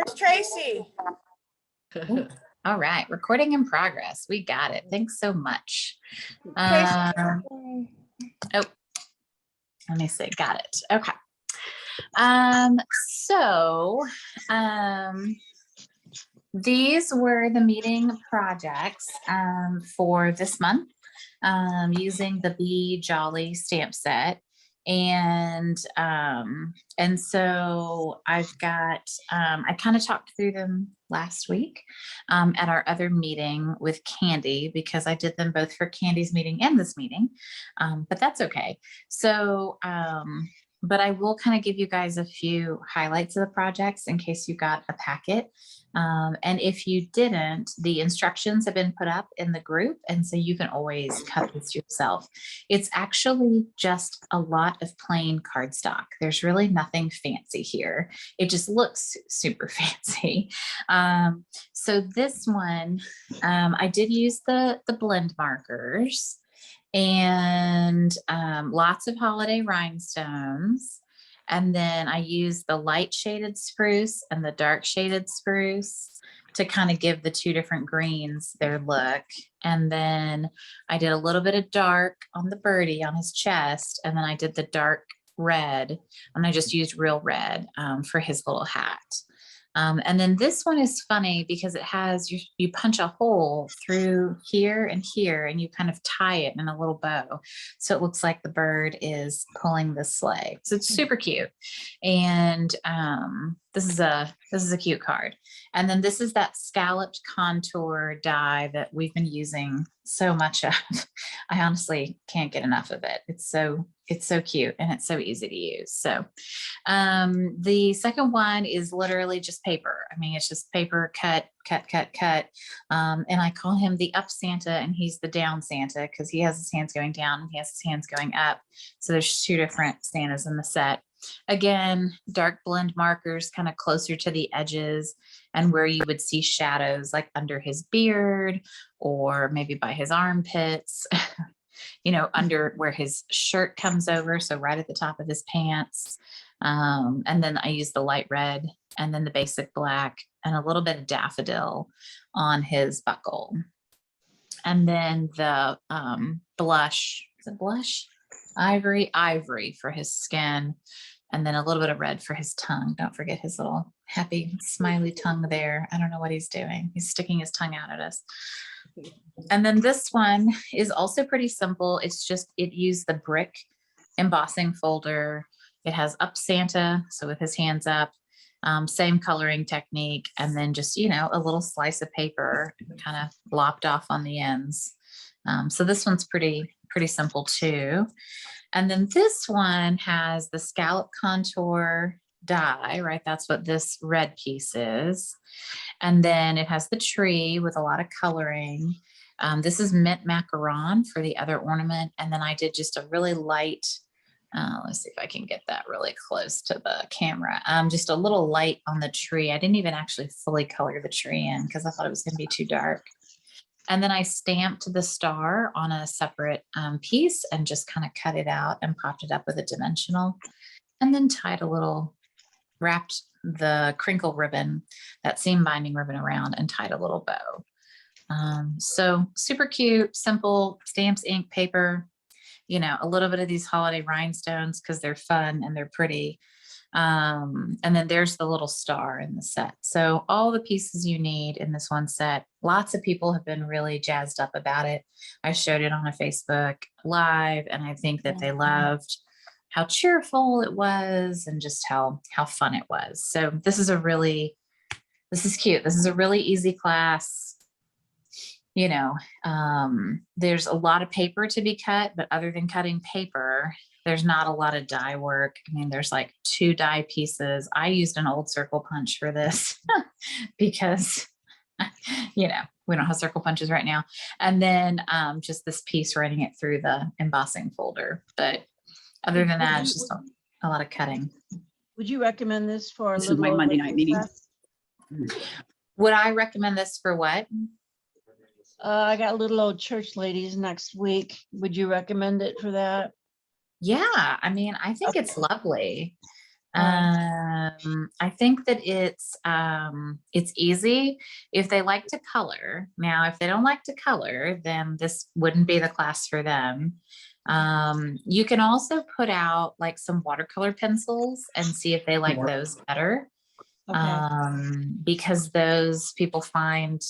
There's Tracy. Ooh, all right, recording in progress. We got it. Thanks so much. Tracy. Oh, let me see. Got it. Okay. So these were the meeting projects for this month using the Be Jolly stamp set. And so I've got, I kind of talked through them last week at our other meeting with Candy, because I did them both for Candy's meeting and this meeting, but that's okay. So, but I will kind of give you guys a few highlights of the projects in case you got a packet. And if you didn't, the instructions have been put up in the group, and so you can always cut this yourself. It's actually just a lot of plain cardstock. There's really nothing fancy here. It just looks super fancy. So this one, I did use the blend markers and lots of holiday rhinestones. And then I used the light shaded spruce and the dark shaded spruce to kind of give the two different greens their look. And then I did a little bit of dark on the birdie on his chest. And then I did the dark red, and I just used real red for his little hat. And then this one is funny because it has, you punch a hole through here and here, and you kind of tie it in a little bow. So it looks like the bird is pulling the sleigh. So it's super cute. And this is a cute card. And then this is that scalloped contour die that we've been using so much of. I honestly can't get enough of it. It's so cute and it's so easy to use. So the second one is literally just paper. I mean, it's just paper, cut. And I call him the up Santa and he's the down Santa because he has his hands going down and he has his hands going up. So there's two different Santas in the set. Again, dark blend markers kind of closer to the edges and where you would see shadows like under his beard or maybe by his armpits, you know, under where his shirt comes over. So right at the top of his pants. And then I use the light red and then the basic black and a little bit of daffodil on his buckle. And then the blush, is it blush? Ivory for his skin, and then a little bit of red for his tongue. Don't forget his little happy smiley tongue there. I don't know what he's doing. He's sticking his tongue out at us. And then this one is also pretty simple. It's just, it used the brick embossing folder. It has up Santa, so with his hands up, same coloring technique, and then just, you know, a little slice of paper kind of lopped off on the ends. So this one's pretty simple too. And then this one has the scallop contour die, right? That's what this red piece is. And then it has the tree with a lot of coloring. This is mint macaron for the other ornament. And then I did just a really light, let's see if I can get that really close to the camera. Just a little light on the tree. I didn't even actually fully color the tree in because I thought it was going to be too dark. And then I stamped the star on a separate piece and just kind of cut it out and popped it up with a dimensional, and then tied a little, wrapped the crinkle ribbon, that seam binding ribbon around, and tied a little bow. So super cute, simple stamps, ink, paper, you know, a little bit of these holiday rhinestones because they're fun and they're pretty. And then there's the little star in the set. So all the pieces you need in this one set. Lots of people have been really jazzed up about it. I showed it on a Facebook Live, and I think that they loved how cheerful it was and just how fun it was. So this is cute. This is a really easy class. You know, there's a lot of paper to be cut, but other than cutting paper, there's not a lot of die work. I mean, there's like 2 die pieces. I used an old circle punch for this because, you know, we don't have circle punches right now. And then just this piece running it through the embossing folder. But other than that, it's just a lot of cutting. Would you recommend this for This is my Monday night meeting. Would I recommend this for what? I got little old church ladies next week. Would you recommend it for that? Yeah, I mean, I think it's lovely. I think that it's easy if they like to color. Now, if they don't like to color, then this wouldn't be the class for them. You can also put out like some watercolor pencils and see if they like those better. Okay. Because those people find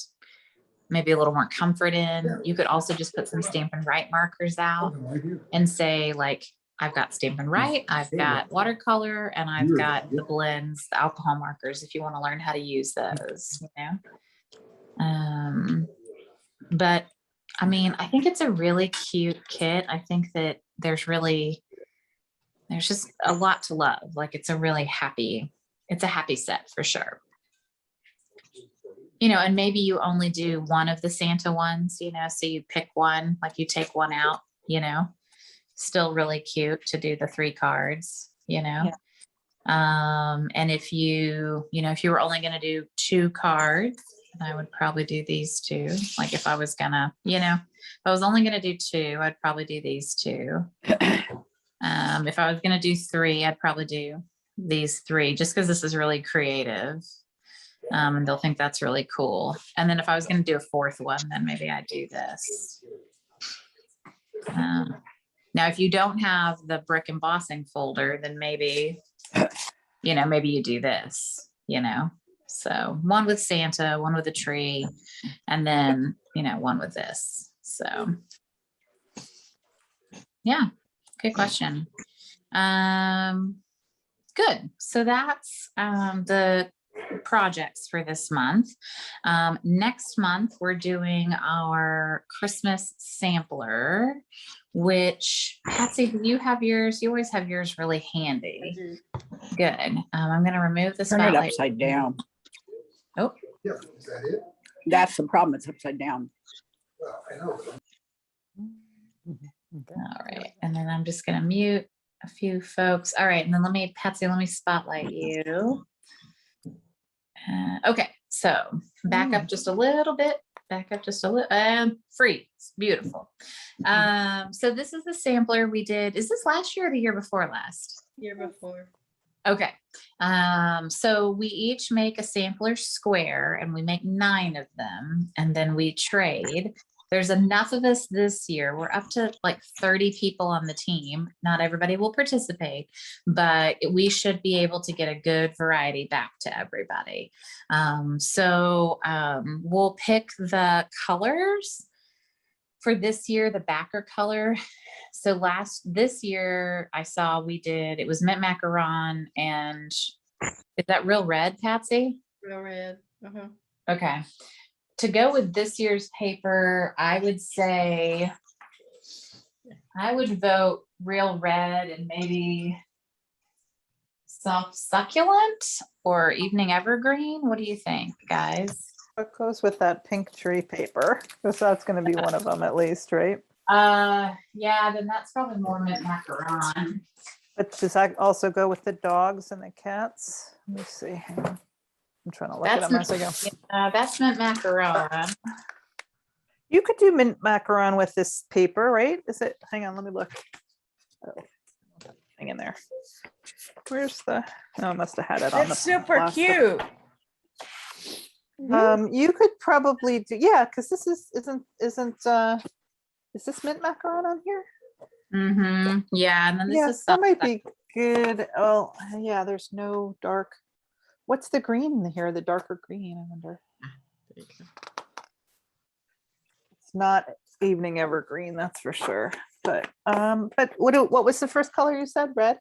maybe a little more comfort in. You could also just put some Stampin' Write markers out and say like, I've got Stampin' Write, I've got watercolor, and I've got the blends, the alcohol markers, if you want to learn how to use those, you know. But I mean, I think it's a really cute kit. I think that there's just a lot to love. Like it's a happy set for sure. You know, and maybe you only do one of the Santa ones, you know, so you pick one, like you take one out, you know, still really cute to do the 3 cards, you know. And if you were only going to do 2 cards, I would probably do these 2. Like if I was gonna, you know, if I was only going to do 2, I'd probably do these 2. If I was going to do 3, I'd probably do these 3 just because this is really creative. And they'll think that's really cool. And then if I was going to do a 4th one, then maybe I'd do this. Now, if you don't have the brick embossing folder, then maybe, you know, maybe you do this, you know. So one with Santa, one with a tree, and then, you know, one with this. So yeah, good question. Good. So that's the projects for this month. Next month, we're doing our Christmas sampler, which Patsy, do you have yours? You always have yours really handy. Good. I'm going to remove the Turn it spotlight. upside down. Oh, Yeah, is that it? That's the problem. It's upside down. Well, I know. all right. And then I'm just going to mute a few folks. All right. And then Patsy, let me spotlight you. Okay. So back up just a little bit, and freeze. Beautiful. So this is the sampler we did. Is this last year or the year before last? Year before. Okay. So we each make a sampler square and we make 9 of them and then we trade. There's enough of us this year. We're up to like 30 people on the team. Not everybody will participate, but we should be able to get a good variety back to everybody. We'll pick the colors for this year, the backer color. So this year I saw it was mint macaron and is that real red, Patsy? Real red. Okay. To go with this year's paper, I would say I would vote real red and maybe soft succulent or evening evergreen. What do you think, guys? What goes with that pink tree paper? Because that's going to be one of them at least, right? Yeah, then that's probably more mint macaron. But does that also go with the dogs and the cats? Let me see. Hang on. I'm trying to look at them as I go. That's mint macaron. You could do mint macaron with this paper, right? Is it? Hang on, let me look. Oh, hang in there. Where's the? No, I must have had it on. It's super cute. You could probably do, yeah, because this isn't is this mint macaron on here? Mm-hmm. Yeah, and then this Yeah, is that might be good. Oh, yeah, there's no dark. What's the green in here? The darker green, I wonder. It's not evening evergreen, that's for sure. But what was the first color you said? Red?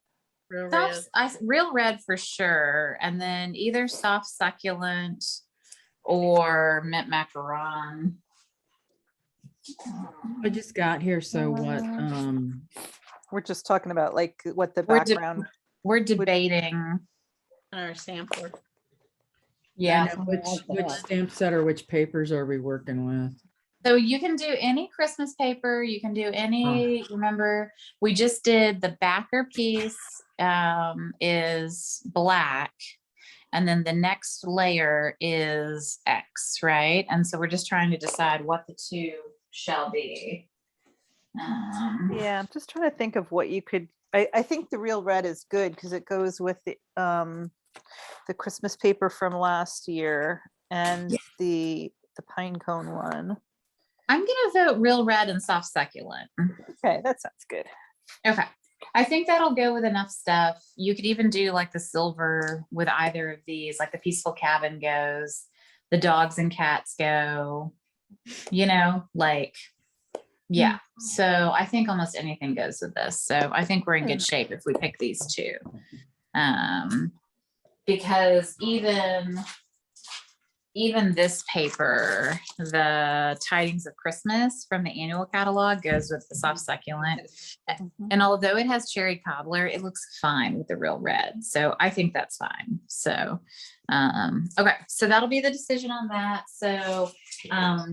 Real red. Real red for sure, and then either soft succulent or mint macaron. I just got here, so what, We're just talking about like what the We're de- background. We're debating. Our sampler. I Yeah. know, which stamp set or which papers are we working with? So you can do any Christmas paper. You can do any, remember, we just did the backer piece is black. And then the next layer is X, right? And so we're just trying to decide what the 2 shall be. Yeah, I'm just trying to think of what you could I think the Real Red is good because it goes with the Christmas paper from last year and the pine cone one. I'm gonna vote Real Red and Soft Succulent. Okay, that sounds good. Okay, I think that'll go with enough stuff. You could even do like the silver with either of these, like the Peaceful Cabin goes, the dogs and cats go, you know, like, yeah. So I think almost anything goes with this. So I think we're in good shape if we pick these two. Because even this paper, the Tidings of Christmas from the annual catalog goes with the Soft Succulent. And although it has cherry cobbler, it looks fine with the Real Red. So I think that's fine. So, okay, so that'll be the decision on that. So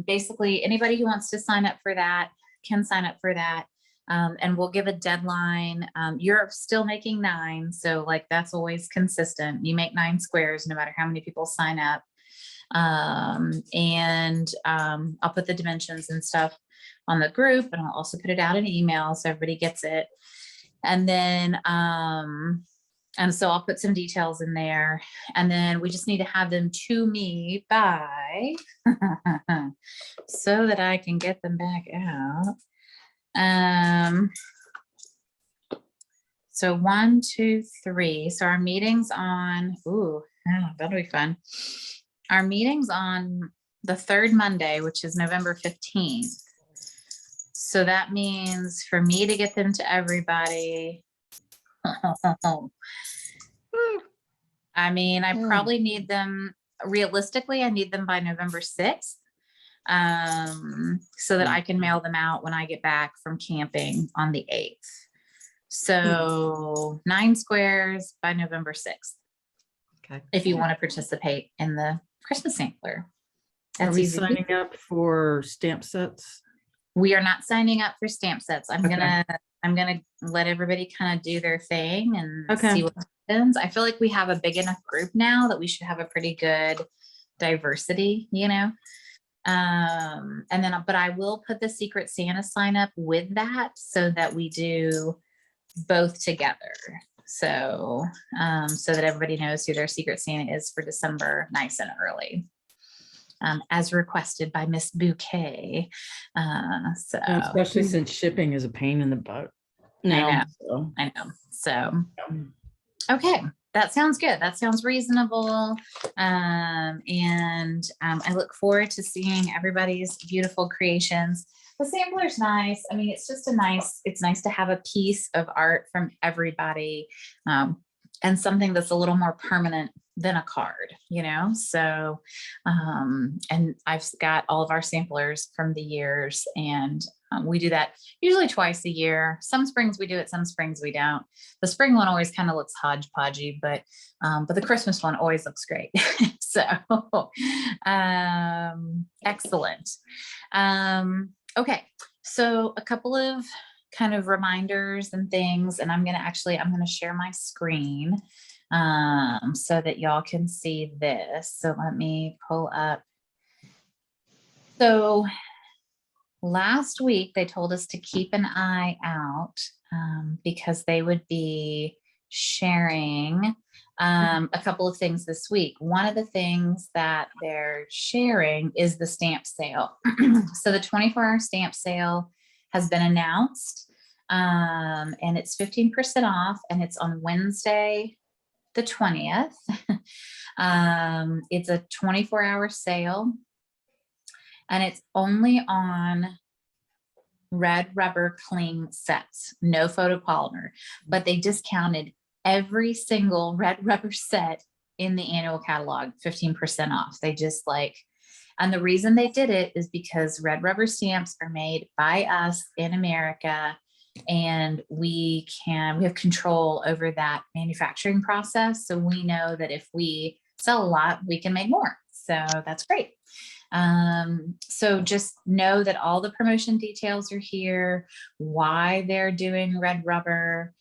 basically anybody who wants to sign up for that can sign up for that. And we'll give a deadline. You're still making 9. So like, that's always consistent. You make 9 squares, no matter how many people sign up. I'll put the dimensions and stuff on the group, and I'll also put it out in email so everybody gets it. And then, and so I'll put some details in there, and then we just need to have them to me by, so that I can get them back out. So 1, 2, 3. So our meeting's on, that'll be fun. Our meeting's on the 3rd Monday, which is November 15th. So that means for me to get them to everybody, I mean, I probably need them, realistically, I need them by November 6th. So that I can mail them out when I get back from camping on the 8th. So 9 squares by November 6th. Okay. If you want to participate in the Christmas sampler. Are That's we easy. signing up for stamp sets? We are not signing up for stamp sets. I'm Okay. gonna let everybody kind of do their thing and Okay. see what happens. I feel like we have a big enough group now that we should have a pretty good diversity, you know? And then, but I will put the Secret Santa sign up with that so that we do both together. So, so that everybody knows who their Secret Santa is for December, nice and early. As requested by Miss Bouquet. So Especially since shipping is a pain in the butt. know. So. I know. So, okay, that sounds good. That sounds reasonable. I look forward to seeing everybody's beautiful creations. The sampler's nice. I mean, it's just it's nice to have a piece of art from everybody, and something that's a little more permanent than a card, you know? So, and I've got all of our samplers from the years, and we do that usually twice a year. Some springs we do it, some springs we don't. The spring one always kind of looks hodgepodgey, but the Christmas one always looks great. So, excellent. Okay, so a couple of kind of reminders and things, and I'm going to share my screen so that y'all can see this. So let me pull up. So last week they told us to keep an eye out because they would be sharing a couple of things this week. One of the things that they're sharing is the stamp sale. So the 24-hour stamp sale has been announced, and it's 15% off, and it's on Wednesday, the 20th. It's a 24-hour sale, and it's only on red rubber cling sets, no photopolymer, but they discounted every single red rubber set in the annual catalog, 15% off. They just and the reason they did it is because red rubber stamps are made by us in America, and we have control over that manufacturing process. So we know that if we sell a lot, we can make more. So that's great. So just know that all the promotion details are here, why they're doing red rubber,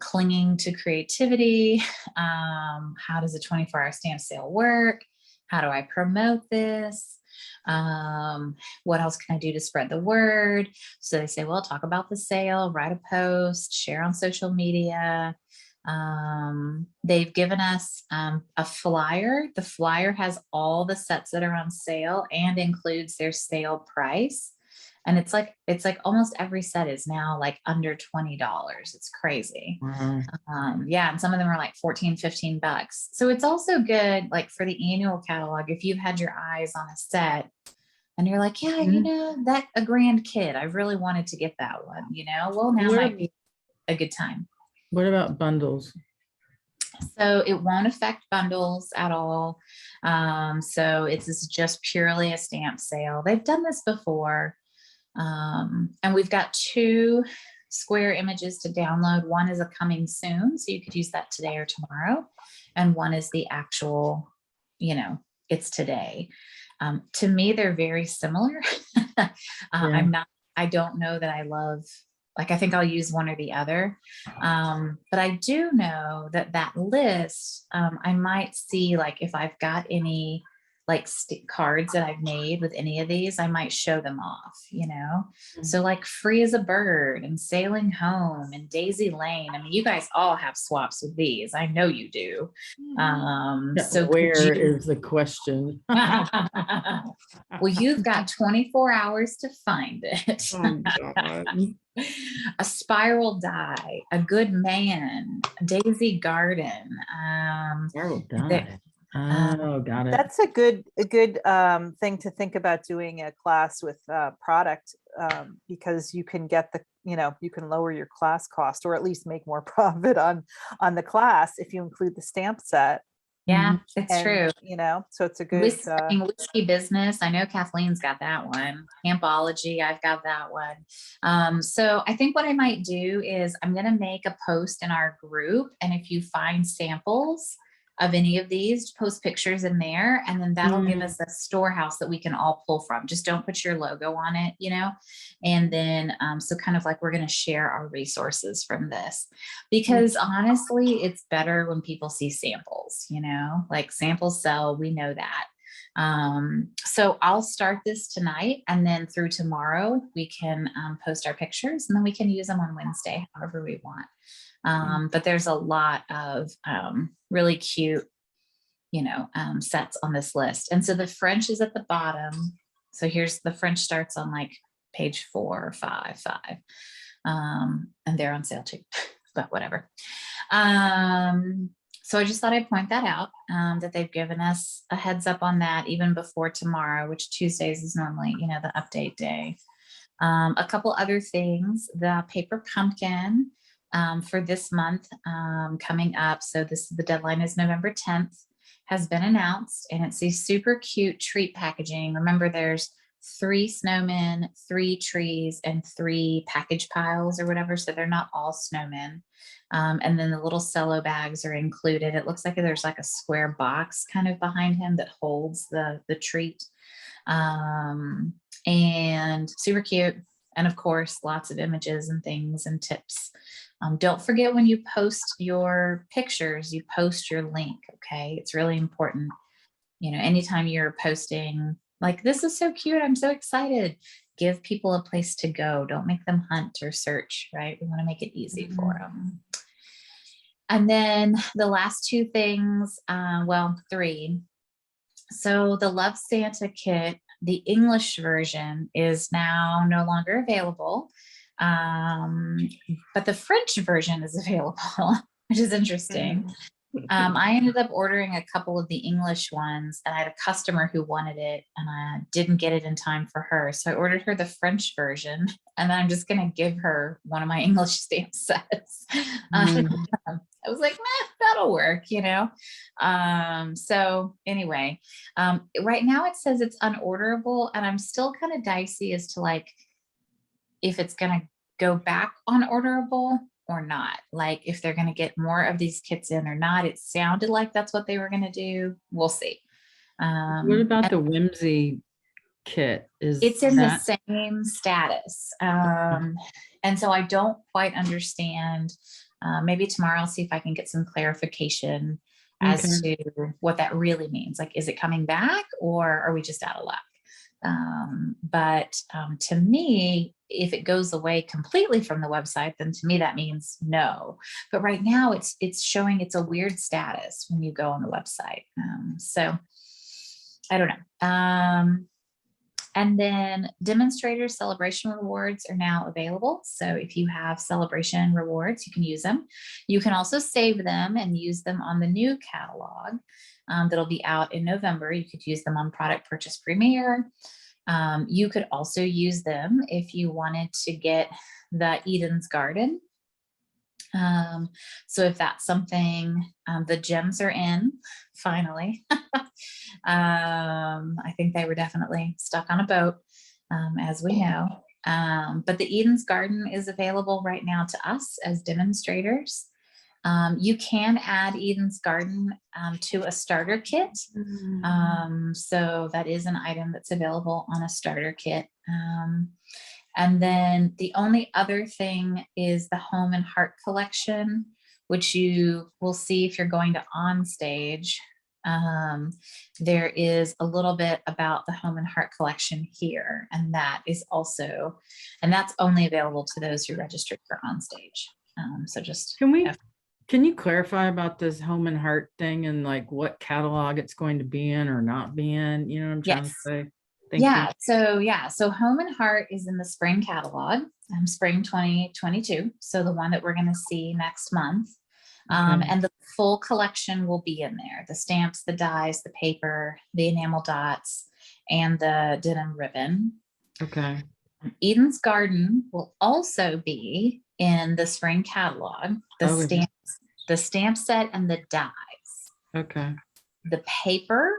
clinging to creativity, how does a 24-hour stamp sale work? How do I promote this? What else can I do to spread the word? So they say, well, talk about the sale, write a post, share on social media. They've given us a flyer. The flyer has all the sets that are on sale and includes their sale price. And it's like almost every set is now like under $20. It's crazy. Wow. Yeah, and some of them are like 14, 15 bucks. So it's also good, like for the annual catalog, if you've had your eyes on a set and you're like, yeah, you know, that a grand kid, I really wanted to get that one, you know, well, now Where- might be a good time. What about bundles? So it won't affect bundles at all. So it's just purely a stamp sale. They've done this before. And we've got 2 square images to download. One is a coming soon, so you could use that today or tomorrow. And one is the actual, you know, it's today. To me, they're very similar. I don't know that I love, like, I think I'll use one or the other. But I do know that list, I might see, like, if I've got any like cards that I've made with any of these, I might show them off, you know? So like Free as a Bird and Sailing Home and Daisy Lane. I mean, you guys all have swaps with these. I know you do. So Where could you- is the question? well, you've got 24 hours to find it. Oh, God. A Spiral Die, A Good Man, Daisy Garden. Spiral there- Die. Oh, got it. That's a good thing to think about doing a class with product, because you can get you can lower your class cost, or at least make more profit on the class if you include the stamp set. Yeah, it's And, true. you know, so it's a good Whiskey Business. I know Kathleen's got that one. Campology, I've got that one. So I think what I might do is I'm going to make a post in our group. And if you find samples of any of these, post pictures in there, and then that'll give us a storehouse that we can all pull from. Just don't put your logo on it, you know? And then, so kind of like we're going to share our resources from this, because honestly, it's better when people see samples, you know, like samples sell, we know that. So I'll start this tonight, and then through tomorrow, we can post our pictures, and then we can use them on Wednesday, however we want. But there's a lot of really cute, you know, sets on this list. And so the French is at the bottom. So here's the French starts on like page 4 or 5. And they're on sale too, but whatever. So I just thought I'd point that out, that they've given us a heads up on that even before tomorrow, which Tuesdays is normally, you know, the update day. A couple other things, the paper pumpkin for this month coming up. So the deadline is November 10th, has been announced, and it's these super cute treat packaging. Remember, there's 3 snowmen, 3 trees, and 3 package piles or whatever. So they're not all snowmen. And then the little cello bags are included. It looks like there's like a square box kind of behind him that holds the treat. And super cute. And of course, lots of images and things and tips. Don't forget, when you post your pictures, you post your link. Okay. It's really important. You know, anytime you're posting like, this is so cute, I'm so excited, give people a place to go. Don't make them hunt or search, right? We want to make it easy for them. And then the last 2 things, well, 3. So the Love Santa kit, the English version is now no longer available. But the French version is available, which is interesting. I ended up ordering a couple of the English ones, and I had a customer who wanted it, and I didn't get it in time for her. So I ordered her the French version, and then I'm just going to give her one of my English stamp sets. I was like, nah, that'll work, you know? So anyway, right now it says it's unorderable, and I'm still kind of dicey as to like, if it's going to go back unorderable or not, like if they're going to get more of these kits in or not. It sounded like that's what they were going to do. We'll see. What about the Whimsy kit? It's in the same status. And so I don't quite understand. Maybe tomorrow I'll see if I can get some clarification as to what that really means. Like, is it coming back, or are we just out of luck? But to me, if it goes away completely from the website, then to me that means no. But right now it's showing it's a weird status when you go on the website. So I don't know. And then demonstrator celebration rewards are now available. So if you have celebration rewards, you can use them. You can also save them and use them on the new catalog that'll be out in November. You could use them on product purchase premier. You could also use them if you wanted to get the Eden's Garden. So if that's something, the gems are in finally. I think they were definitely stuck on a boat, as we know. But the Eden's Garden is available right now to us as demonstrators. You can add Eden's Garden to a starter kit. So that is an item that's available on a starter kit. And then the only other thing is the Home and Heart collection, which you will see if you're going to OnStage. There is a little bit about the Home and Heart collection here, and that is also, and that's only available to those who registered for OnStage. So just Can you clarify about this Home and Heart thing and like what catalog it's going to be in or not be in? You know what I'm trying to Yes. say? Thank you. So Home and Heart is in the spring catalog, spring 2022. So the one that we're going to see next month. Okay. And the full collection will be in there. The stamps, the dies, the paper, the enamel dots, and the denim ribbon. Okay. Eden's Garden will also be in the spring catalog. Okay. The stamp set and the dies. Okay. The paper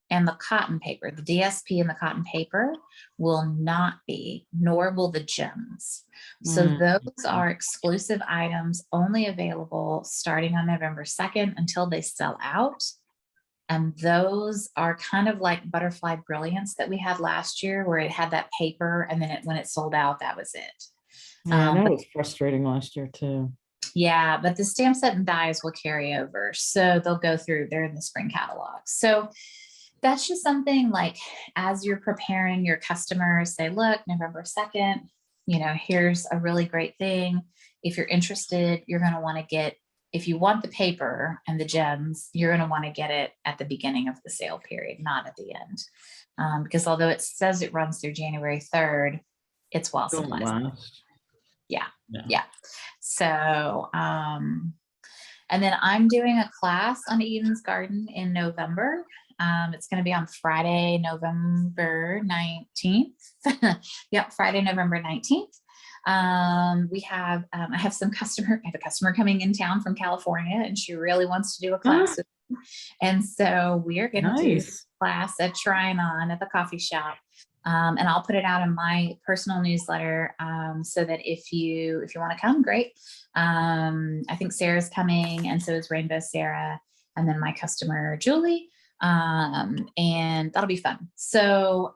and the cotton paper, the DSP and the cotton paper will not be, nor will the gems. So those are exclusive items only available starting on November 2nd until they sell out. And those are kind of like Butterfly Brilliance that we had last year, where it had that paper and then when it sold out, that was it. Yeah, that was frustrating last year too. Yeah, but the stamp set and dies will carry over. So they'll go through, they're in the spring catalog. So that's just something like, as you're preparing your customers, say, look, November 2nd, here's a really great thing. If you're interested, you're going to want to get, if you want the paper and the gems, you're going to want to get it at the beginning of the sale period, not at the end. Because although it says it runs through January 3rd, it's while Don't supplies. last. Yeah. So, and then I'm doing a class on Eden's Garden in November. It's going to be on Friday, November 19th. Yep, Friday, November 19th. I have a customer coming in town from California, and she really wants to do a class with me. And so we are going to do Nice. a class at Trying On at the coffee shop. And I'll put it out in my personal newsletter, so that if you want to come, great. I think Sarah's coming, and so is Rainbow Sarah, and then my customer Julie, and that'll be fun. So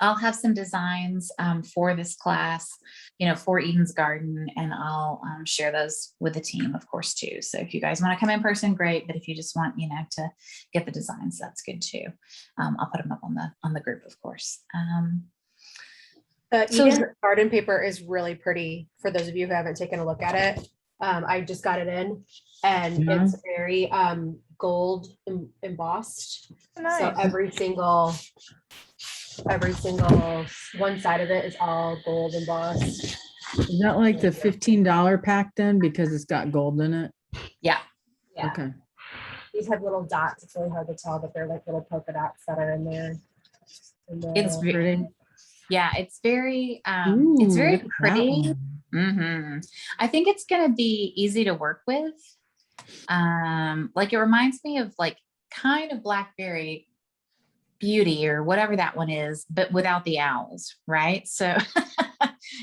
I'll have some designs for this class, for Eden's Garden, and I'll share those with the team, of course, too. So if you guys want to come in person, great. But if you just want, to get the designs, that's good too. I'll put them up on the group, of course. So- Eden's Garden paper is really pretty for those of you who haven't taken a look at it. I just got it in, and Yeah. it's very gold embossed. So Nice. every single one side of it is all gold embossed. Is that like the $15 pack then, because it's got gold in it? Yeah. Yeah. Okay. These have little dots. It's really hard to tell, but they're like little polka dots that are in there. It's Pretty. Yeah, it's very Ooh, look at that pretty. one. I think it's going to be easy to work with. Like it reminds me of like kind of Blackberry Beauty or whatever that one is, but without the owls, right? So,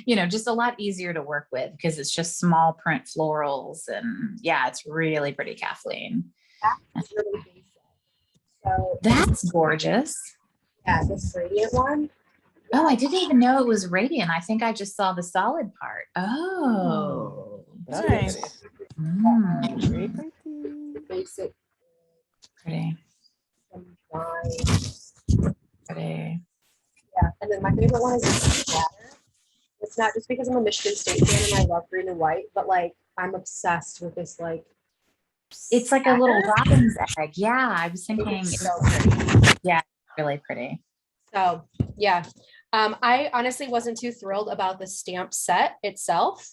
just a lot easier to work with because it's just small print florals, and yeah, it's really pretty, Kathleen. It's really basic. So That's gorgeous. yeah, this radiant one. Oh, I didn't even know it was radiant. I think I just saw the solid part. Oh, Nice. Mm, Very pretty. Basic. pretty, Some lines. pretty. my favorite one is the Ladder. It's not just because I'm a Michigan State fan and I love green and white, but like I'm obsessed with this like. It's like a little stacker. robin's egg. Yeah, I was thinking It's it's so pretty. really pretty. So yeah, I honestly wasn't too thrilled about the stamp set itself.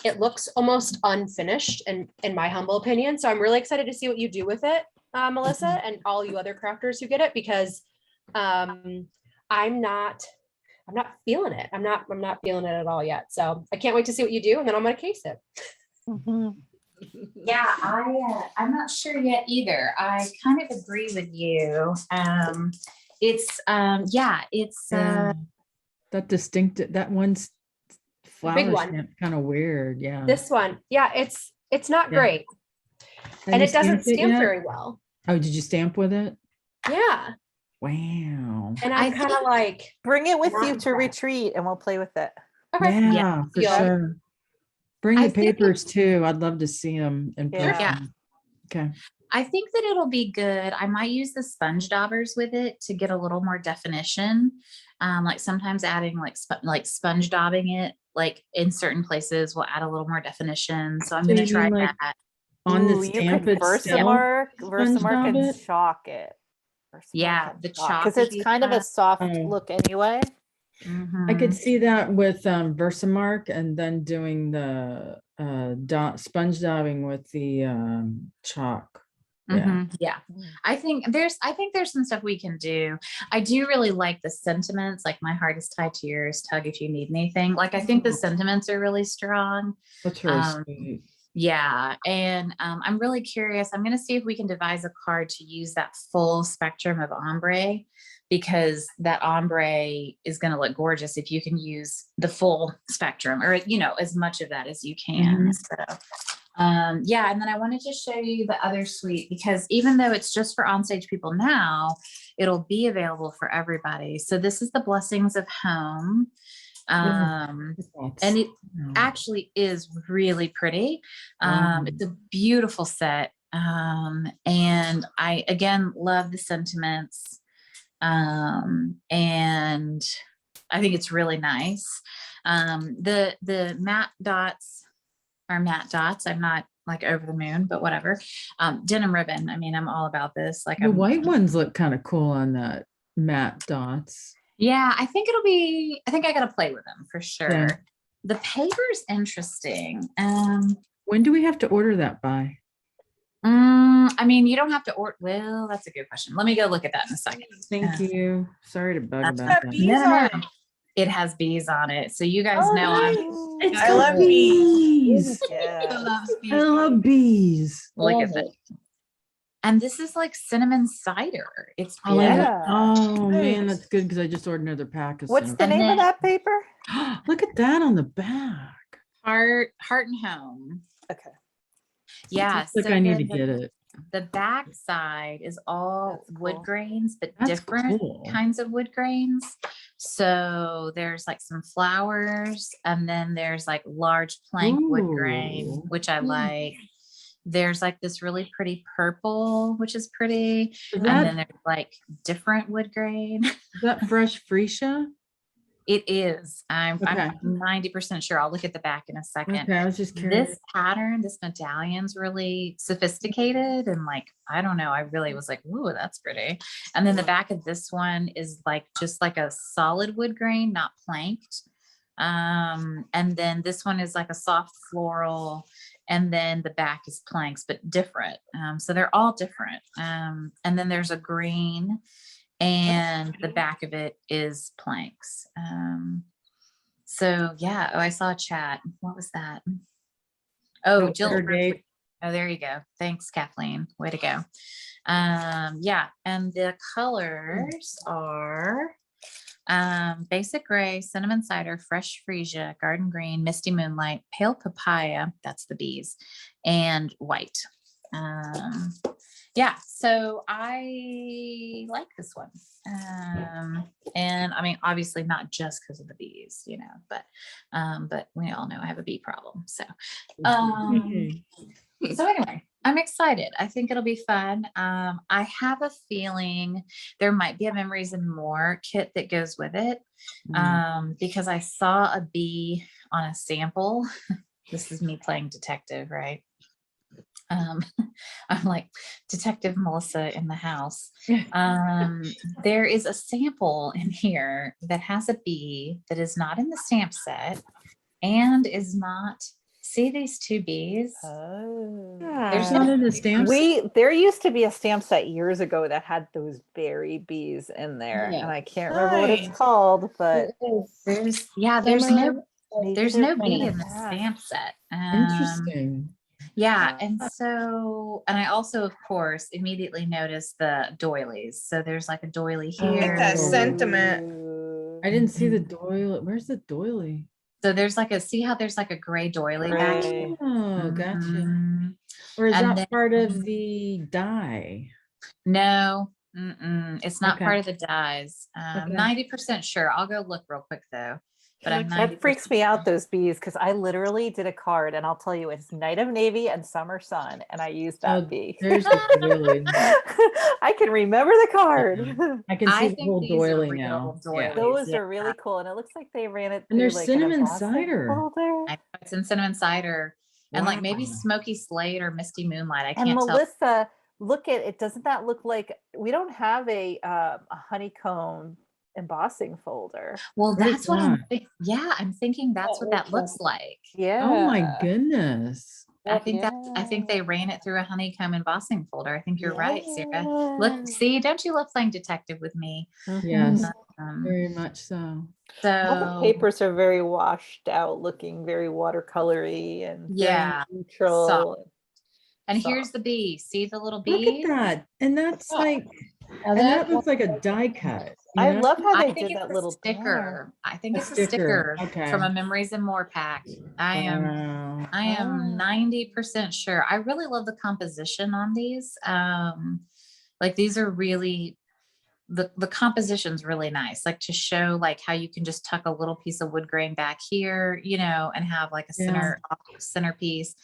It looks almost unfinished, in my humble opinion. So I'm really excited to see what you do with it, Melissa, and all you other crafters who get it, because I'm not feeling it. I'm not feeling it at all yet. So I can't wait to see what you do, and then I'm gonna case it. Yeah, I'm not sure yet either. I kind of agree with you. It's That distinct, that one's flower one. stamp kind of weird, yeah. This one, yeah, it's not Yeah. great, Have and you it doesn't stamped stamp yet? very well. Oh, did you stamp with it? Yeah, Wow. and I I'm kind of like, Bring it with Not you to impressed. retreat and we'll play with it. okay, Yeah, for Yeah. sure. Bring I the think papers too. I'd love to see them in Yeah. person. Yeah. Okay. I think that it'll be good. I might use the sponge daubers with it to get a little more definition. Like sometimes adding like sponge daubing it, like in certain places will add a little more definition. So I'm So gonna you try mean like that. on the Ooh, you stamp could itself? Versamark sponge daub and it? chalk it. Yeah, the chalk Because would it's be kind of a fun. soft Oh. look anyway. I could Mhm. see that with Versamark and then doing the sponge daubing with the chalk. Yeah. Mhm, yeah. I think there's some stuff we can do. I do really like the sentiments, like my heart is tied to yours, tug if you need anything. Like I think the sentiments are really strong. That's really Um, sweet. Yeah, and I'm really curious. I'm going to see if we can devise a card to use that full spectrum of ombre, because that ombre is going to look gorgeous if you can use the full spectrum, or as much of that as you can. So yeah, and then I wanted to show you the other suite, because even though it's just for onstage people now, it'll be available for everybody. So this is the Blessings of Home. And it actually is really pretty. Wow. It's a beautiful set. And I again love the sentiments. And I think it's really nice. The matte dots are matte dots. I'm not like over the moon, but whatever. Denim ribbon. I mean, I'm all about this. Like The white ones look kind of cool on that matte dots. yeah, I think I gotta play with them for sure. Yeah. The paper's interesting. When do we have to order that by? I mean, you don't have to order. Well, that's a good question. Let me go look at that in a second. Thank you. Sorry to bug That's about got that. bees No, on no. It has bees on it. So you guys Oh, know nice. it's I love cool. bees. Yeah. I love bees. Look at that. And this is like cinnamon cider. It's Oh, like beautiful. that? Oh man, that's good because I just ordered another pack of What's the cinnamon. name of that paper? Look at that on the back. Heart and Home. Okay. Yeah. Looks like so I need the- to get it. The back side is all That's wood cool. grains, but That's different cool. kinds of wood grains. So there's like some flowers, and then there's like large plank wood grain, Ooh. which I like. There's like this really pretty purple, which is pretty. Is And that, then there's like different wood grain. is that fresh freesia? It is. I'm Okay. 90% sure. I'll look at the back in a second. Okay, I was just curious. This pattern, this medallion's really sophisticated, and like, I don't know, I really was like, ooh, that's pretty. And then the back of this one is like just like a solid wood grain, not planked. And then this one is like a soft floral, and then the back is planks, but different. So they're all different. And then there's a green, and the back of it is planks. So yeah, oh, I saw a chat. What was that? Oh, Jill. Watergate. Oh, there you go. Thanks, Kathleen. Way to go. Yeah, and the colors are basic gray, cinnamon cider, fresh freesia, garden green, misty moonlight, pale papaya, that's the bees, and white. Yeah, so I like this one. And I mean, obviously not just because of the bees, but we all know I have a bee problem. So, so anyway, I'm excited. I think it'll be fun. I have a feeling there might be a Memories and More kit that goes with it. Because I saw a bee on a sample. This is me playing detective, right? I'm like Detective Melissa in the house. There is a sample in here that has a bee that is not in the stamp set and is not, see these two bees? There's not in the stamps. There used to be a stamp set years ago that had those berry bees in there, Yeah. and I can't remember what it's Nice. called, but There's Summer, maybe there's they're no bringing bee it in the back. stamp set. Interesting. Yeah, and so, and I also, of course, immediately noticed the doilies. So there's like a doily here. that Oh. sentiment. I didn't see the doily. Where's the doily? So there's like a, see how there's like a gray doily back here? Right. Oh, gotcha. Mhm. Or is And that then- part of the die? No, it's not Okay. part of the dies. Okay. 90% sure. I'll go look real quick though. But I'm That freaks me 90% out, those bees, because I literally did a card, and I'll tell you, it's Night of Navy and Summer Sun, and I used that Oh, bee. there's the doily. I can remember the card. I can I see the think whole these are doily real now. doilies. Yeah. Those Yeah. are really cool, and it looks like they ran it And through there's like an cinnamon embossing cider. folder. I know it's in cinnamon cider and like maybe Wow. smoky slate or misty moonlight. I And can't tell. Melissa, look at it. Doesn't that look like we don't have a honeycomb embossing folder? Well, What is that's what I'm that? yeah, I'm thinking that's what that looks like. Yeah. Oh my goodness. I think they ran it through a honeycomb embossing folder. I think you're right, Sarah. Yeah. Look, see, don't you love playing detective with me? Yes, Um, very much so. All the so papers are very washed out, looking very watercolory and very Yeah, neutral. and soft. here's the bee. See the little Look bee? at that. And that's like, and that looks like a die cut. you I know? love how I they think did it's that a little banner. sticker. I think A it's a sticker, sticker okay. from a Memories and More pack. I am Wow. I am Oh. 90% sure. I really love the composition on these. Like these are really the composition's really nice. Like to show like how you can just tuck a little piece of wood grain back here, and have like a Yeah. centerpiece.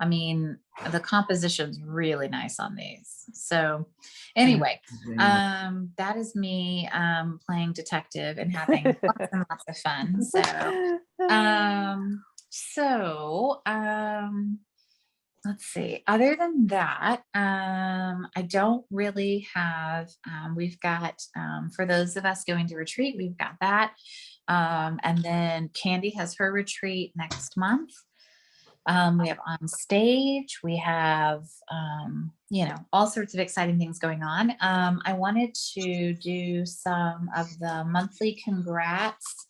I mean, the composition's really nice on these. So anyway, that is me playing detective and having lots and lots of fun. Let's see. Other than that, I don't really have, we've got, for those of us going to retreat, we've got that. And then Candy has her retreat next month. We have on stage, we have, all sorts of exciting things going on. I wanted to do some of the monthly congrats.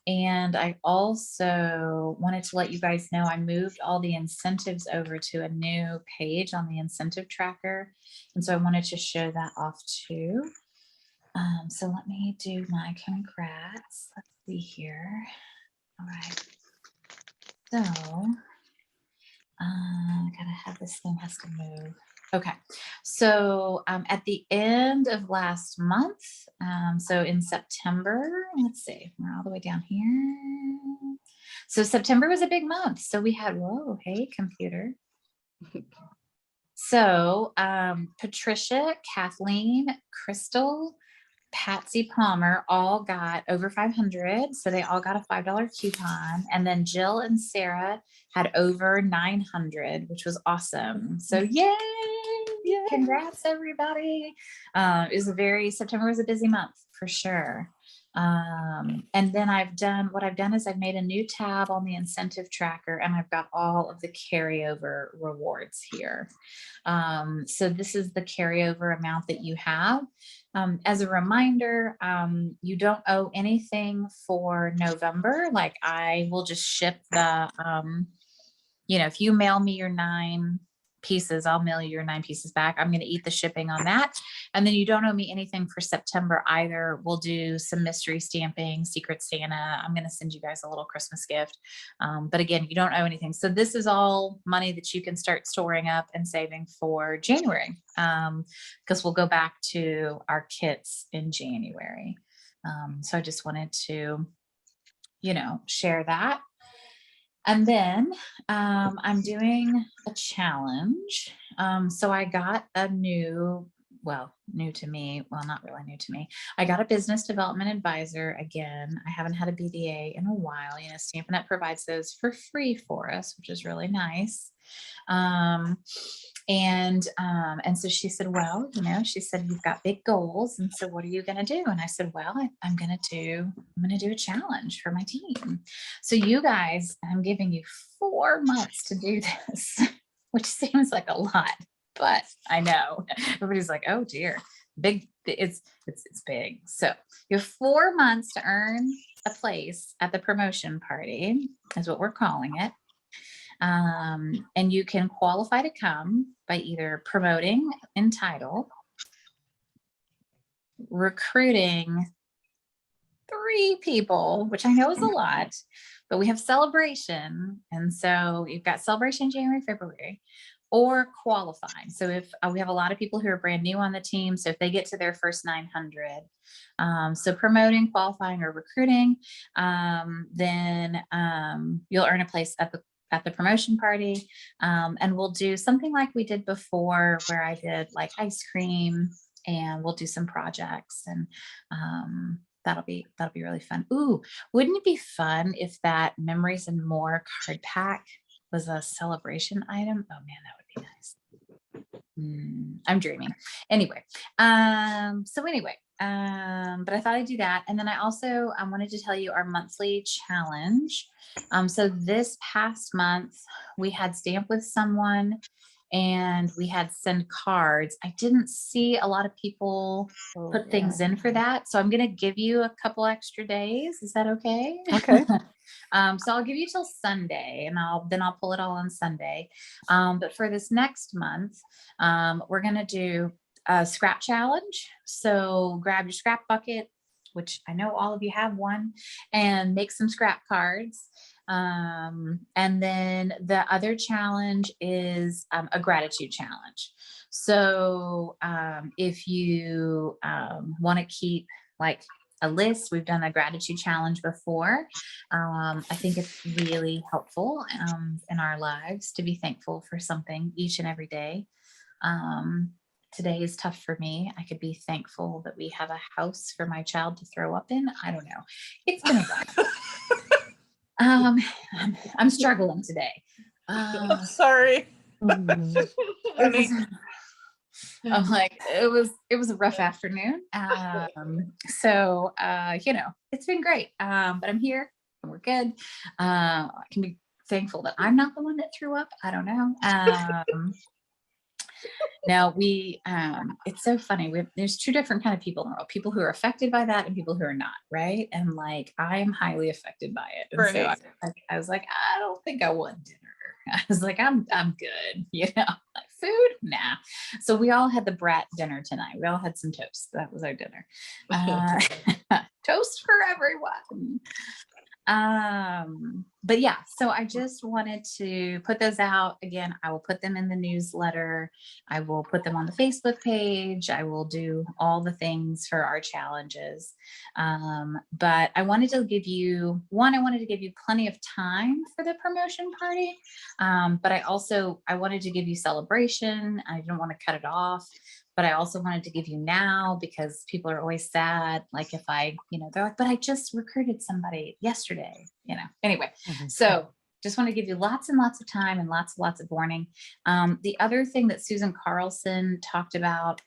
And I also wanted to let you guys know I moved all the incentives over to a new page on the incentive tracker. And so I wanted to show that off too. So let me do my congrats. Let's see here. All right. So gotta have this thing has to move. Okay, so at the end of last month, so in September, let's see, we're all the way down here. So September was a big month. So we had, whoa, hey, computer. So Patricia, Kathleen, Crystal, Patsy Palmer all got over 500. So they all got a $5 coupon. And then Jill and Sarah had over 900, which was awesome. So yay! Congrats, everybody. September was a busy month for sure. And then what I've done is I've made a new tab on the incentive tracker and I've got all of the carryover rewards here. So this is the carryover amount that you have. As a reminder, you don't owe anything for November. Like I will just ship the, if you mail me your 9 pieces, I'll mail you your 9 pieces back. I'm going to eat the shipping on that. And then you don't owe me anything for September either. We'll do some mystery stamping, Secret Santa. I'm going to send you guys a little Christmas gift. But again, you don't owe anything. So this is all money that you can start storing up and saving for January. Because we'll go back to our kits in January. So I just wanted to, share that. And then I'm doing a challenge. So I got a new to me. Well, not really new to me. I got a business development advisor again. I haven't had a BDA in a while. Stampin' Up provides those for free for us, which is really nice. And so she said, well, she said, you've got big goals. And so what are you going to do? And I said, well, I'm going to do a challenge for my team. So you guys, I'm giving you 4 months to do this, which seems like a lot, but I know everybody's like, oh dear, big, it's big. So you have 4 months to earn a place at the promotion party is what we're calling it. And you can qualify to come by either promoting in title, recruiting 3 people, which I know is a lot, but we have celebration. And so you've got celebration January, February, or qualifying. So if we have a lot of people who are brand new on the team, so if they get to their first 900, so promoting, qualifying, or recruiting, then you'll earn a place at the promotion party. And we'll do something like we did before where I did like ice cream, and we'll do some projects, and that'll be really fun. Ooh, wouldn't it be fun if that Memories and More card pack was a celebration item? Oh man, that would be nice. I'm dreaming. Anyway, but I thought I'd do that. And then I also wanted to tell you our monthly challenge. So this past month we had Stamp with Someone and we had Send Cards. I didn't see a lot of people put things in for that. So I'm going to give you a couple extra days. Is that okay? Okay. So I'll give you till Sunday, and I'll pull it all on Sunday. But for this next month, we're going to do a scrap challenge. So grab your scrap bucket, which I know all of you have one, and make some scrap cards. And then the other challenge is a gratitude challenge. So if you want to keep like a list, we've done a gratitude challenge before. I think it's really helpful in our lives to be thankful for something each and every day. Today is tough for me. I could be thankful that we have a house for my child to throw up in. I don't know. It's been a while. I'm struggling today. Sorry. I'm like, it was a rough afternoon. So it's been great. But I'm here and we're good. I can be thankful that I'm not the one that threw up. I don't know. Now it's so funny. There's 2 different kind of people in the world, people who are affected by that and people who are not. Right. And like, I'm highly affected by it. And so I was like, I don't think I want dinner. I was like, I'm good. Like food. Nah. So we all had the brat dinner tonight. We all had some toast. That was our dinner. Toast for everyone. But yeah, so I just wanted to put those out again. I will put them in the newsletter. I will put them on the Facebook page. I will do all the things for our challenges. But I wanted to give you plenty of time for the promotion party. But I wanted to give you celebration. I didn't want to cut it off. But I also wanted to give you now because people are always sad. Like if they're like, but I just recruited somebody yesterday, anyway. So just want to give you lots and lots of time and lots of warning. The other thing that Susan Carlson talked about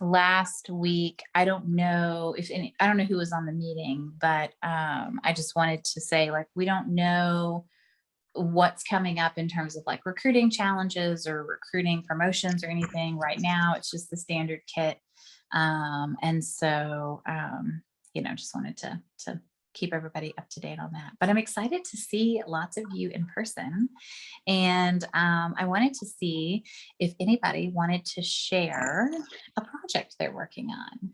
last week, I don't know who was on the meeting, but I just wanted to say, like, we don't know what's coming up in terms of like recruiting challenges or recruiting promotions or anything right now. It's just the standard kit. And so, just wanted to keep everybody up to date on that, but I'm excited to see lots of you in person. And I wanted to see if anybody wanted to share a project they're working on.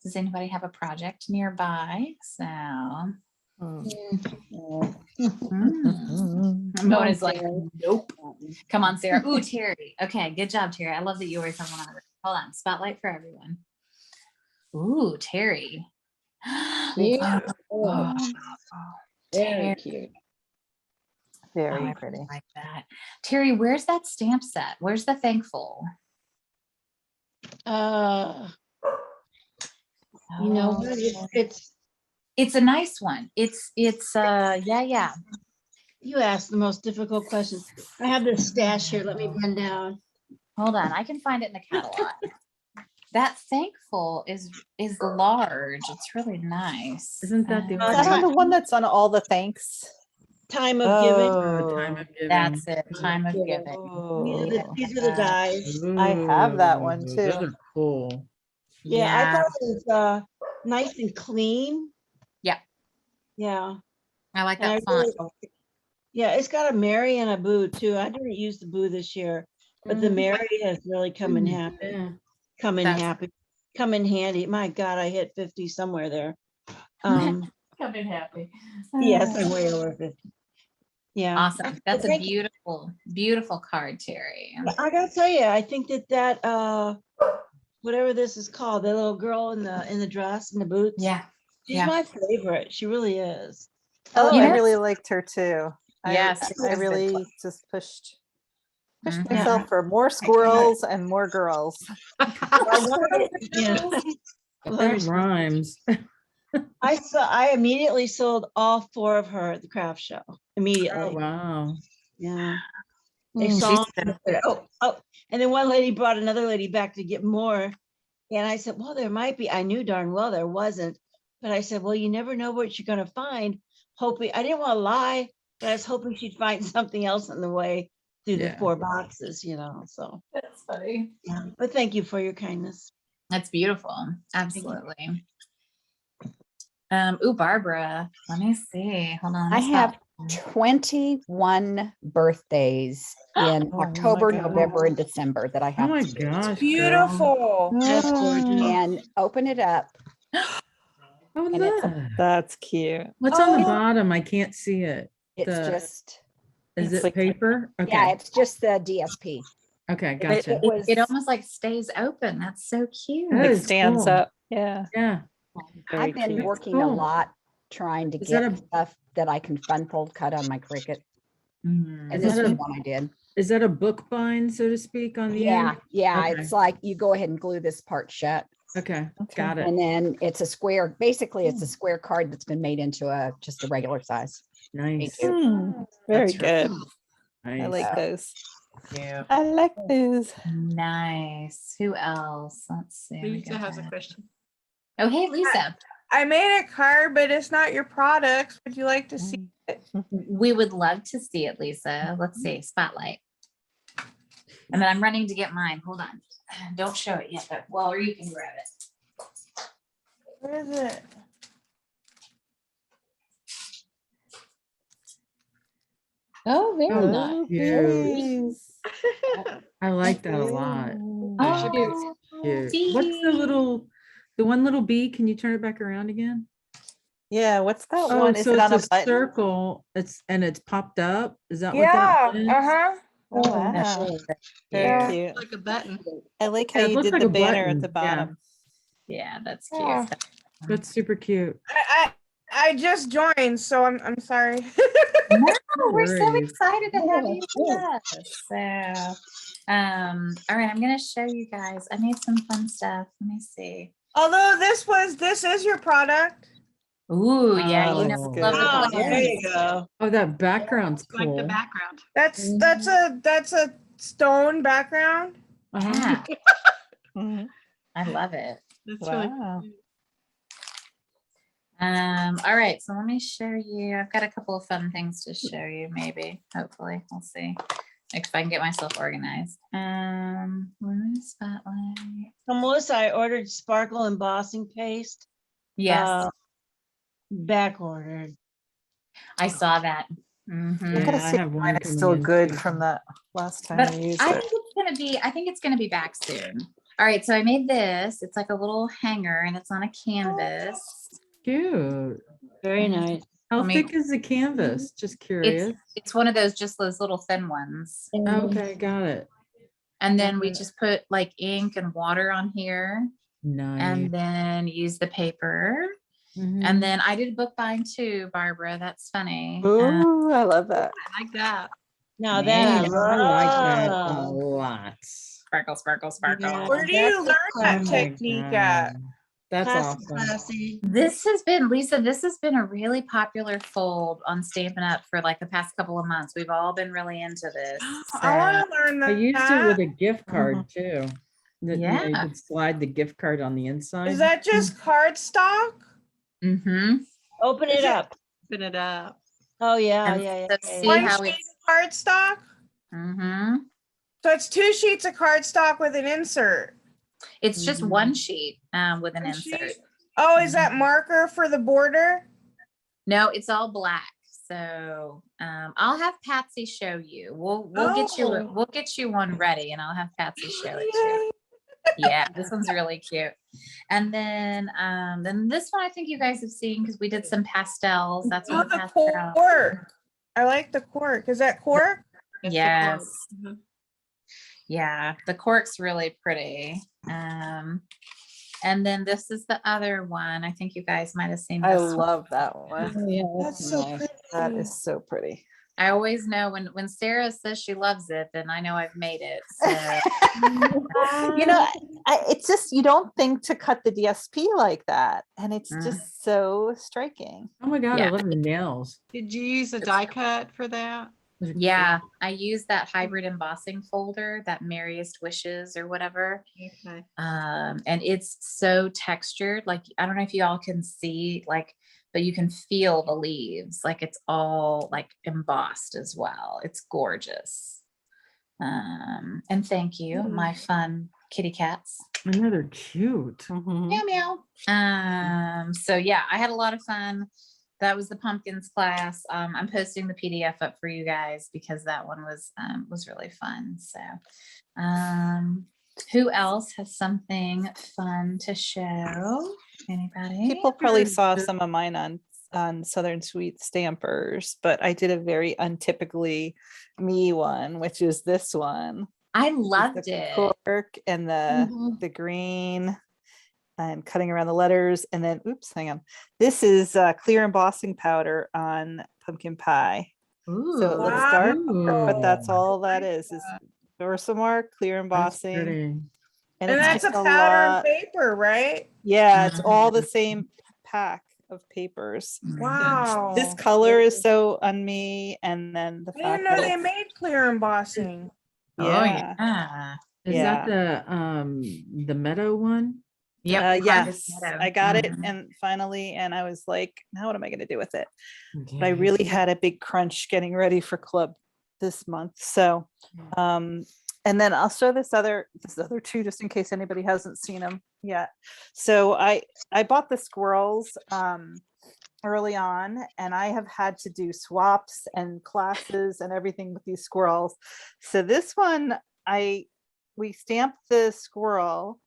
Does anybody have a project nearby? So Mona's like, nope. Come on, Sarah. Ooh, Terry. Okay, good job, Terry. I love that you always have one on. Hold on, spotlight for everyone. Ooh, Terry. Yeah. Oh, Very Terry. cute. Oh, I Very really pretty. like that. Terry, where's that stamp set? Where's the thankful? You know, what? Oh, it's, it's a nice one. Yeah. you asked the most difficult questions. I have this stash here. Let me bend down. Hold on, I can find it in the catalog. That thankful is large. It's really nice. Isn't that the Uh, Is that on the one that's on all the thanks? Time of giving. Time of giving? That's it. Time of Yeah. giving. Oh, These are the dies. I have that one Ooh, too. Those are cool. Yeah, I thought it was nice and clean. Yeah. Yeah. I like and I that font. really like it. Yeah, it's got a Mary and a Boo too. I didn't use the Boo this year, but the Mary has really come in happy. Yeah. Come in That's- happy. Come in handy. My God, I hit 50 somewhere there. Come in happy. Yes, I'm way over 50. Yeah. Awesome. That's a thank you. beautiful card, Terry. I gotta tell you, I think that whatever this is called, the little girl in the dress and the boots. Yeah. She's yeah. my favorite. She really is. Oh, You I know- really liked her too. Yes, I she's a really cl- just pushed Mhm. myself for more squirrels and more girls. I wanted it- yeah. Well, That there's- rhymes. I immediately sold all 4 of her at the craft show. Immediately. Oh, wow. Yeah. They Mm, saw she's them, and said, oh, and then one lady brought another lady back to get more. And I said, well, there might be. I knew darn well there wasn't. But I said, well, you never know what you're going to find. Hoping, I didn't want to lie, but I was hoping she'd find something else in the way through the Yeah. 4 boxes, So, That's funny. yeah. But thank you for your kindness. That's beautiful. Absolutely. Ooh, Barbara. Let me see. Hold on. I let me have stop. 21 birthdays in Oh my October, God. November, and December that I Oh have. my to do. gosh. girl. Beautiful. That's gorgeous. And open it up. Oh, And it's a- look. That's cute. What's on the Oh. bottom? I can't see it. It's The- just, Is It's it like- paper? yeah, Okay. it's just the DSP. Okay. It, Gotcha. it was- it almost like stays open. That's so cute. That It is stands cool. up. Yeah. Yeah. Very I've been cute. working a Cool. lot trying to Is that get a- stuff that I can fun fold cut on my Cricut. Mm. And Is this that was a- one I did. Is that a book bind, so to speak, on the Yeah, end? yeah. Okay. It's like you go ahead and glue this part shut. Okay. Okay. Got it. And then it's a square, basically it's a Hmm. square card that's been made into just a regular size. Nice. you. Very That's good. I Nice. like those. Cute. I like those. Nice. Who else? Let's see. we Lisa got has a that. question. Oh, hey, Lisa. I made a card, but it's not your products. Would you like to see? We would love to see it, Lisa. Let's see. Spotlight. And then I'm running to get mine. Hold on. Don't show it yet, but well, or you can grab it. Where is it? Oh, very Oh, nice. cute. Nice. I like that a lot. Oh, Cute. What's the one little bee? Can you turn it back around again? Yeah, what's that Oh, one? Is so it on a it's a button? circle. It's popped up. Is that what Yeah. that is? Uh-huh. Oh, that's wow. really Very Yeah. cute. Like a button. I like how Yeah, it you looks did like the a banner at button, the yeah. bottom. Yeah, that's cute. Yeah. That's super cute. I just joined, so I'm sorry. No, we're so worries. excited to have you with us. So, all right, I'm gonna show you guys. I made some fun stuff. Let me see. Although this is your product. Ooh, yeah, you know, Oh. love the Oh, glitter. there you go. Oh, that background's Like the cool. background. That's a stone background. Uh-huh. Yeah, Mhm. I love it. That's really Wow. cute. All right, so let me show you. I've got a couple of fun things to show you, maybe, hopefully. We'll see if I can get myself organized. Where's Spotlight? So Melissa, I ordered sparkle embossing paste. Yes, Back ordered. I saw that. Mhm. I gotta Yeah, I see have if one mine is coming still in good too. from that last time But I used I it. think it's gonna be back soon. All right, so I made this. It's like a little hanger and it's on a canvas. Cute. Very nice. How Let me- thick is the canvas? Just curious. It's one of just those little thin ones. Okay, got it. And then we Mhm. just put like ink and water on here Nice. and then use the paper. Mhm. And then I did bookbind too, Barbara. That's funny. Ooh, I love that. I like that. Now Yeah. that I like that a love. lot. Sparkle, sparkle, sparkle. Yeah. Where do That's you a learn Oh that my technique at? God. That's Classy, awesome. classy. This has been, Lisa, this has been a really popular fold on Stampin' Up! For like the past couple of months. We've all been really into this. I want to learn I that. used it with a gift card too. That, you know, you Yeah. could slide the gift card on the inside. Is that just cardstock? Mm-hmm. Open Is it it- up. Open it up. Oh, yeah, And yeah, yeah. so yeah, see yeah. One how sheet it's- of cardstock? Mm-hmm. So it's 2 sheets of cardstock with an insert. It's just Mhm. one sheet with an One insert. sheet? Oh, is that marker for the border? No, it's all black. So I'll have Patsy show you. We'll get you Oh. we'll get you one ready, and I'll have Patsy show it to you. Yeah, this one's really cute. And then this one I think you guys have seen because we did some pastels. That's Oh, what the the pastel. cork. I like the cork. Is that cork? It's the Yes. cork. Mhm. Yeah, the cork's really pretty. And then this is the other one. I think you guys might have seen I this one. love that one. Oh, yeah, That's so nice. pretty. That is so pretty. I always know when Sarah says she loves it, then I know I've made it. So You know, it's just, you don't think to cut the DSP like that. And it's Mm. just so striking. Oh my God, I Yeah. love the nails. Did you use a die cut for that? yeah, I use that hybrid embossing folder, that Merriest Wishes or whatever. Okay. And it's so textured. Like, I don't know if you all can see, like, but you can feel the leaves. Like it's all like embossed as well. It's gorgeous. And thank you, my fun kitty cats. I know they're cute. Meow meow. So yeah, I had a lot of fun. That was the pumpkins class. I'm posting the PDF up for you guys because that one was really fun. So who else has something fun to show? Anybody? People probably saw some of mine on Southern Sweet Stampers, but I did a very untypically me one, which is this one. I With loved the it. cork and the green and cutting around the letters. And then, oops, hang on. This is clear embossing powder on pumpkin pie. So it looks Ooh. dark, Ooh. but that's all that is Versamark clear That's embossing. pretty. And And it's that's a just powder lot- paper, right? Yeah, it's all the Mhm. same pack of papers. Wow. This color is so on me, and then the I fact didn't know that they it's- made clear embossing. Oh yeah. yeah. Is Yeah. that the meadow one? Yep. Yes, Meadow. I got it, Mhm. and finally, and I was like, now what am I going to do with it? But I Okay. really had a big crunch getting ready for club this month. So, and then I'll show this other two just in case anybody hasn't seen them yet. So I bought the squirrels early on, and I have had to do swaps and classes and everything with these squirrels. So this one, we stamped the squirrel,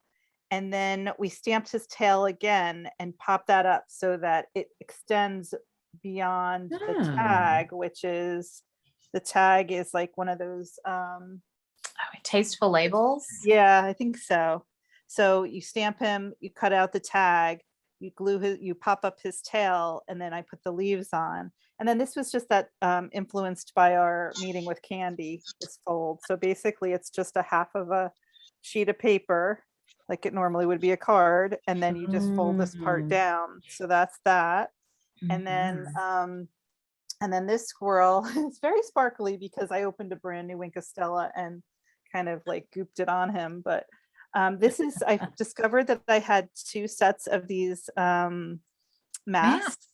and then we stamped his tail again and popped that up so that it extends beyond the Ah. tag, which is the tag is like one of those Tasteful labels. yeah, I think so. So you stamp him, you cut out the tag, you glue his, you pop up his tail, and then I put the leaves on. And then this was just that influenced by our meeting with Candy, this fold. So basically it's just a half of a sheet of paper, like it normally would be a card, and then you just fold this part Mm. down. So that's that. And then this squirrel is very sparkly because I opened a brand new Wink of Stella and kind of like gooped it on him. But this is, I discovered that I had 2 sets of these masks.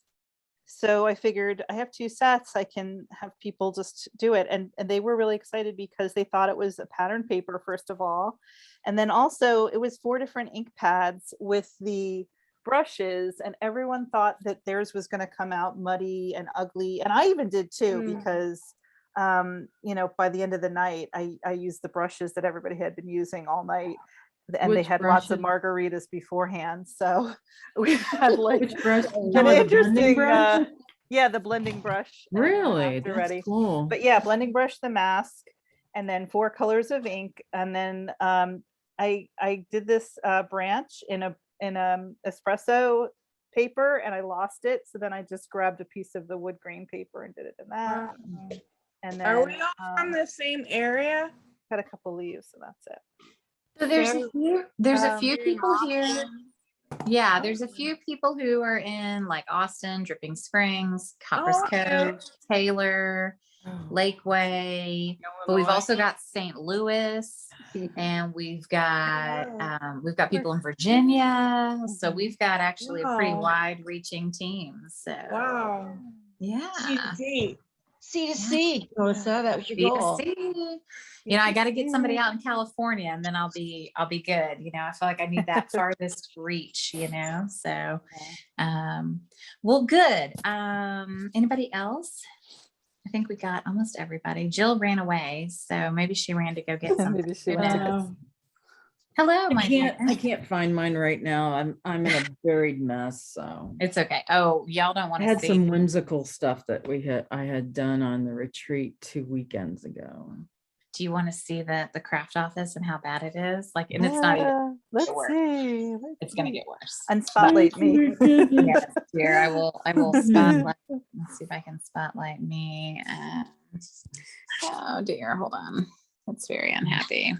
So I figured I have 2 sets, I can have people just do it. And they were really excited because they thought it was a pattern paper, first of all. And then also it was 4 different ink pads with the brushes, and everyone thought that theirs was going to come out muddy and ugly. And I even did too, because you know, by the end of the night, I used the brushes that everybody had been using all night. And they Which had lots of brushes? margaritas beforehand. So we had like Which brush? an Oh, the blending interesting, brush? yeah, the blending brush. and Really? after That's ready. cool. But yeah, blending brush, the mask, and then 4 colors of ink. And then I did this branch in a espresso paper and I lost it. So then I just grabbed a piece of the wood grain paper and did it in that. And then Are we all from the same area? got a couple leaves, and that's it. So there's a few Very people awesome. here. Yeah, there's a few people who are in like Austin, Dripping Springs, Coppers Oh, okay. Cove, Taylor, Lakeway, but we've also got St. Louis, and we've got people in Virginia. So we've got actually a pretty Wow. wide-reaching team. So Wow. yeah. C to C, Melissa, that was your B to goal. C. You know, I got to get somebody out in California, and then I'll be good. You know, I feel like I need that farthest reach, you know, so, well, good. Anybody else? I think we got almost everybody. Jill ran away, so maybe she ran to go get something. Maybe she went to go. No, Hello, I my can't, find mine right now. I'm in a buried mess, so. It's okay. Oh, y'all don't want I to had see. some whimsical stuff that I had done on the retreat 2 weekends ago. Do you want to see the craft office and how bad it is? Like, and it's not even. Yeah, let's worse. see. It's gonna get worse. And spotlight me. Yes, here I will spotlight. Let's see if I can spotlight me. And, oh dear, hold on. It's very unhappy.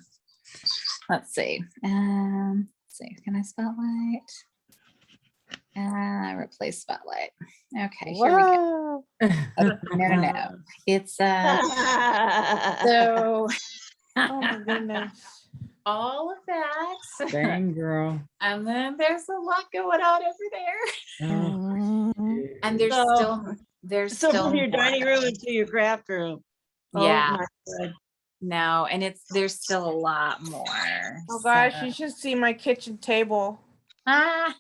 Let's see. Let's see. Can I spotlight? Replace spotlight. Okay, here we go. No. It's so Oh my goodness. all of that. Dang, girl. And then there's a lot going on over there. Oh, And there's So- So still from your more. dining room into your craft room. Oh Yeah. my God. No, and there's still a lot more. Oh gosh, so- you should see my kitchen table. Ah.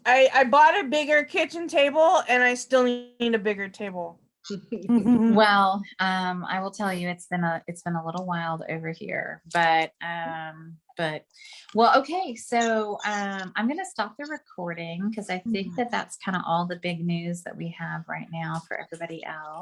I bought a bigger kitchen table and I still need a bigger table. Well, I will tell you, it's been a little wild over here, but well, okay. So, I'm going to stop the recording because I think that that's kind of all the big news that we have right now for everybody else.